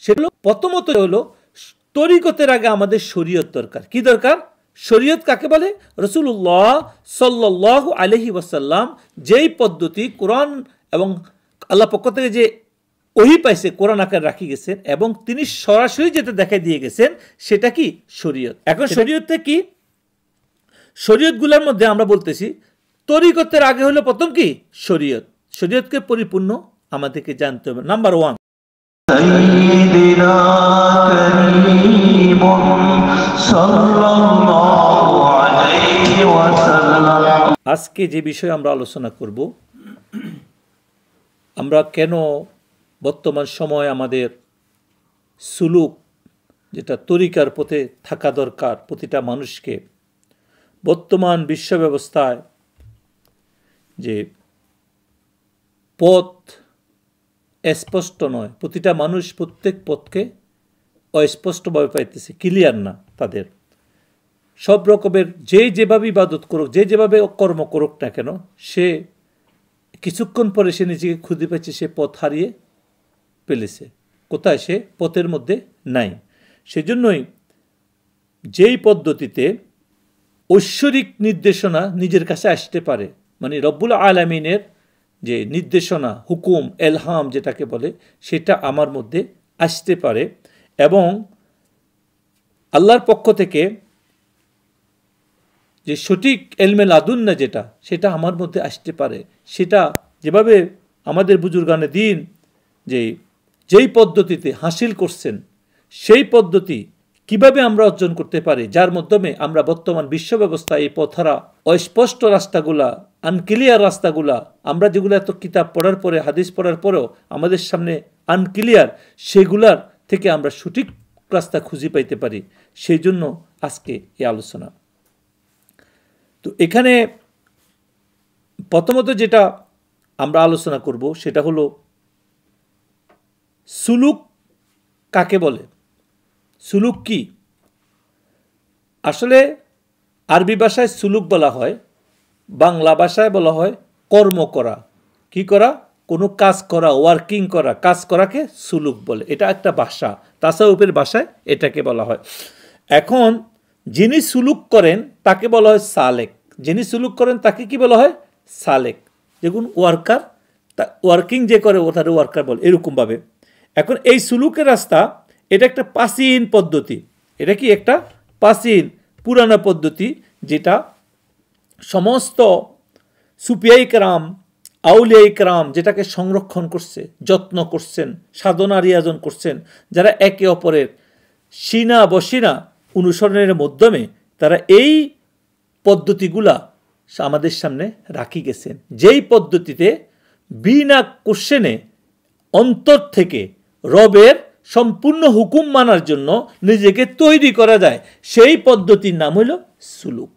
সেগুলো প্রথমত হলো তরিকতের আগে আমাদের শরীয়ত দরকার। কি দরকার? শরীয়ত কাকে বলে? রাসূলুল্লাহ সাল্লাল্লাহু আলাইহি ওয়াসাল্লাম যেই পদ্ধতি কোরআন এবং আল্লাহ পক্ষ থেকে যে ওহী পাইছে কোরআন আকারে রাখি গেছেন এবং তিনি সরাসরি যেটা দেখাই দিয়ে গেছেন সেটা কি শরীয়ত। এখন শরীয়তে কি? শরীয়তগুলোর মধ্যে আমরা বলতেছি তরিকতের আগে হলো প্রথম কি শরীয়ত। শরীয়তকে পরিপূর্ণ আমাদেরকে জানতে হবে। নাম্বার 1 আজকে যে বিষয়ে আমরা আলোচনা করব, আমরা কেন বর্তমান সময় আমাদের সুলুক যেটা তরিকার পথে থাকা দরকার প্রতিটা মানুষকে, বর্তমান বিশ্ব ব্যবস্থায় যে পথ স্পষ্ট নয়, প্রতিটা মানুষ প্রত্যেক পথকে অস্পষ্টভাবে পাইতেছে, ক্লিয়ার না তাদের। সব রকমের যেভাবে ইবাদত করুক, যেভাবে কর্ম করুক না কেন, সে কিছুক্ষণ পরে সে নিজেকে খুঁজে পাচ্ছে সে পথ হারিয়ে ফেলেছে। কোথায়? সে পথের মধ্যে নাই। সেজন্যই যেই পদ্ধতিতে ঐশ্বরিক নির্দেশনা নিজের কাছে আসতে পারে, মানে রব্বুল আলামিনের যে নির্দেশনা, হুকুম, এলহাম যেটাকে বলে, সেটা আমার মধ্যে আসতে পারে এবং আল্লাহর পক্ষ থেকে যে সঠিক এলমে লাদুন্না যেটা, সেটা আমার মধ্যে আসতে পারে। সেটা যেভাবে আমাদের বুজুর্গানে দিন যেই পদ্ধতিতে হাসিল করছেন, সেই পদ্ধতি কিভাবে আমরা অর্জন করতে পারি, যার মাধ্যমে আমরা বর্তমান বিশ্ব ব্যবস্থায় এই পথহারা অস্পষ্ট রাস্তাগুলা, আনক্লিয়ার রাস্তাগুলা, আমরা যেগুলো এত কিতাব পড়ার পরে, হাদিস পড়ার পরেও আমাদের সামনে আনক্লিয়ার, সেগুলার থেকে আমরা সঠিক রাস্তা খুঁজে পাইতে পারি। সেই জন্য আজকে এই আলোচনা। তো এখানে প্রথমত যেটা আমরা আলোচনা করব সেটা হলো সুলুক কাকে বলে, সুলুক কি? আসলে আরবি ভাষায় সুলুক বলা হয়, বাংলা ভাষায় বলা হয় কর্ম করা। কি করা? কোনো কাজ করা, ওয়ার্কিং করা, কাজ করাকে সুলুক বলে। এটা একটা ভাষা, তাসাউফের ভাষায় এটাকে বলা হয়। এখন যিনি সুলুক করেন তাকে বলা হয় সালেক। যিনি সুলুক করেন তাকে কি বলা হয়? সালেক। দেখুন ওয়ার্কার, ওয়ার্কিং যে করে ওটার ওয়ার্কার বলে, এরকমভাবে। এখন এই সুলুকের রাস্তা এটা একটা প্রাচীন পদ্ধতি। এটা কি একটা প্রাচীন পুরানো পদ্ধতি, যেটা সমস্ত সুফিয়াই কেরাম, আউলিয়াই কেরাম যেটাকে সংরক্ষণ করছে, যত্ন করছেন, সাধনা রিয়াজন করছেন, যারা একে অপরের সিনা বসিনা অনুসরণের মাধ্যমে তারা এই পদ্ধতিগুলা আমাদের সামনে রাখি গেছেন। যেই পদ্ধতিতে বিনা কোশ্চেনে অন্তর থেকে রবের সম্পূর্ণ হুকুম মানার জন্য নিজেকে তৈরি করা যায়, সেই পদ্ধতির নাম হলো সুলুক।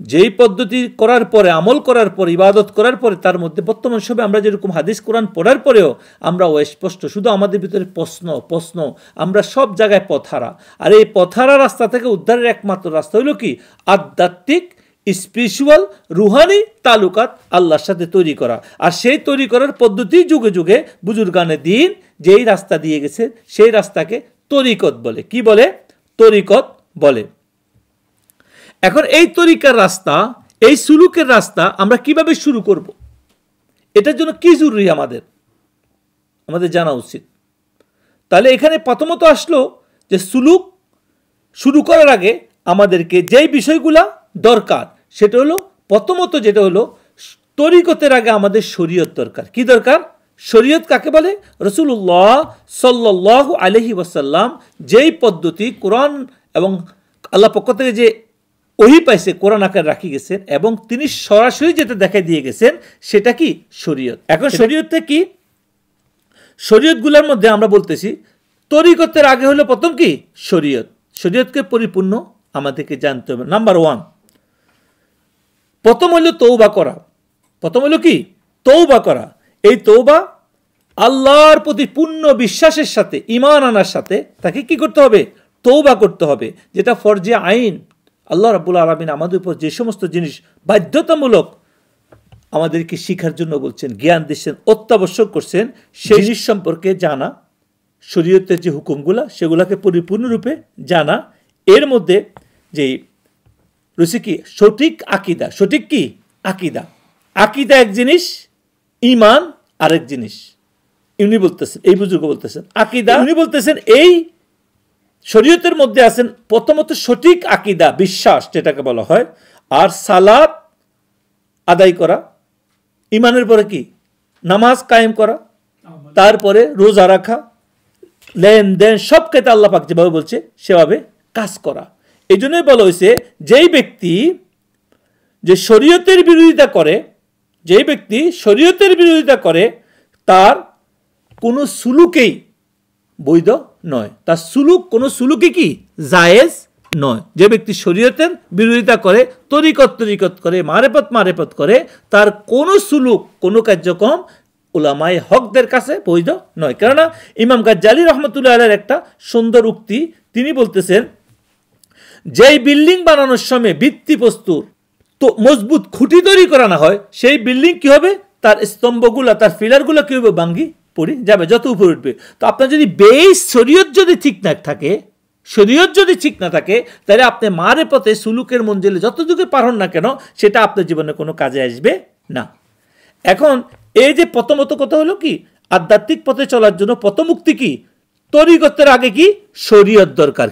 যেই পদ্ধতি করার পরে, আমল করার পরে, ইবাদত করার পরে, তার মধ্যে বর্তমান সময়ে আমরা যেরকম হাদিস কোরআন পড়ার পরেও আমরা অস্পষ্ট, শুধু আমাদের ভিতরে প্রশ্ন, আমরা সব জায়গায় পথহারা। আর এই পথহারা রাস্তা থেকে উদ্ধারের একমাত্র রাস্তা হলো কি? আধ্যাত্মিক, স্পিরিচুয়াল, রুহানি তালুকাত আল্লাহর সাথে তৈরি করা। আর সেই তৈরি করার পদ্ধতি যুগে যুগে বুজুর্গানে দিন যেই রাস্তা দিয়ে গেছে, সেই রাস্তাকে তরিকত বলে। কি বলে? তরিকত বলে। এখন এই তরিকার রাস্তা, এই সুলুকের রাস্তা আমরা কিভাবে শুরু করব? এটার জন্য কি জরুরি আমাদের জানা উচিত। তাহলে এখানে প্রথমত আসলো যে সুলুক শুরু করার আগে আমাদেরকে যেই বিষয়গুলা দরকার, সেটা হলো প্রথমত যেটা হলো তরিকতের আগে আমাদের শরীয়ত দরকার। কি দরকার? শরীয়ত কাকে বলে? রাসূলুল্লাহ সাল্লাল্লাহু আলাইহি ওয়াসাল্লাম যেই পদ্ধতি কোরআন এবং আল্লাহ পক্ষ থেকে যে ওহী পাইছে কোরআন আকারে রাখি গেছেন এবং তিনি সরাসরি যেটা দেখাই দিয়ে গেছেন, সেটা কি শরীয়ত। এখন শরীয়তে কি? শরীয়তগুলোর মধ্যে আমরা বলতেছি তরিকতের আগে হলো প্রথম কি শরীয়ত। শরীয়তকে পরিপূর্ণ আমাদেরকে জানতে হবে। নাম্বার 1 প্রথম হলো তওবা করা। প্রথম হলো কি? তওবা করা। এই তওবা আল্লাহর প্রতি পূর্ণ বিশ্বাসের সাথে, ঈমান আনার সাথে তাকে কি করতে হবে? তওবা করতে হবে, যেটা ফরজে আইন। আল্লাহ রাব্বুল আলামিন আমাদের উপর যে সমস্ত জিনিস বাধ্যতামূলক আমাদেরকে শিখার জন্য বলছেন, জ্ঞান দিচ্ছেন, অত্যাবশ্যক করছেন, সেই জিনিস সম্পর্কে জানা, শরীয়তের যে হুকুমগুলা সেগুলাকে পরিপূর্ণরূপে জানা, এর মধ্যে যে রয়েছে কি সঠিক আকিদা। সঠিক কি আকিদা, আকিদা এক জিনিস, ঈমান আরেক জিনিস। উনি বলতেছেন, এই বুজুর্গ বলতেছেন আকিদা, উনি বলতেছেন এই শরীয়তের মধ্যে আছেন প্রথমত সঠিক আকিদা, বিশ্বাস যেটাকে বলা হয়, আর সালাত আদায় করা, ঈমানের পরে কি নামাজ কায়েম করা, তারপরে রোজা রাখা, লেনদেন সব ক্ষেত্রে আল্লাহ পাক যেভাবে বলছে সেভাবে কাজ করা। এই জন্যই বলা হয়েছে যেই ব্যক্তি যে শরীয়তের বিরোধিতা করে, যেই ব্যক্তি শরীয়তের বিরোধিতা করে তার কোনো সুলুকেই বৈধ নয়, তার সুলুক কোনো সুলুকে কি জায়েজ নয়। যে ব্যক্তি শরীয়তের বিরোধিতা করে, তরিকত করে, মারেফত করে, তার কোনো সুলুক কোনো কার্যক্রম উলামায়ে হকদের কাছে বৈধ নয়। কেননা ইমাম গাজ্জালী রহমতুল্লাহ আলাইহির একটা সুন্দর উক্তি, তিনি বলতেছেন যেই বিল্ডিং বানানোর সময় ভিত্তিপ্রস্তর তো মজবুত খুঁটি তৈরি করা না হয়, সেই বিল্ডিং কি হবে, তার স্তম্ভগুলা, তার ফিলারগুলো কি হবে, ভাঙ্গি পড়ে যাবে যত উপরে উঠবে। তো আপনার যদি বেস শরীয়ত যদি ঠিক না থাকে, শরীয়ত যদি ঠিক না থাকে, তাহলে আপনি মারেফতে সুলুকের মঞ্জিলে যত যুগে পার হন না কেন, সেটা আপনার জীবনে কোনো কাজে আসবে না। এখন এই যে প্রথমত কথা হলো কি, আধ্যাত্মিক পথে চলার জন্য প্রথম মুক্তি কি, তরিকতের আগে কি শরীয়ত দরকার।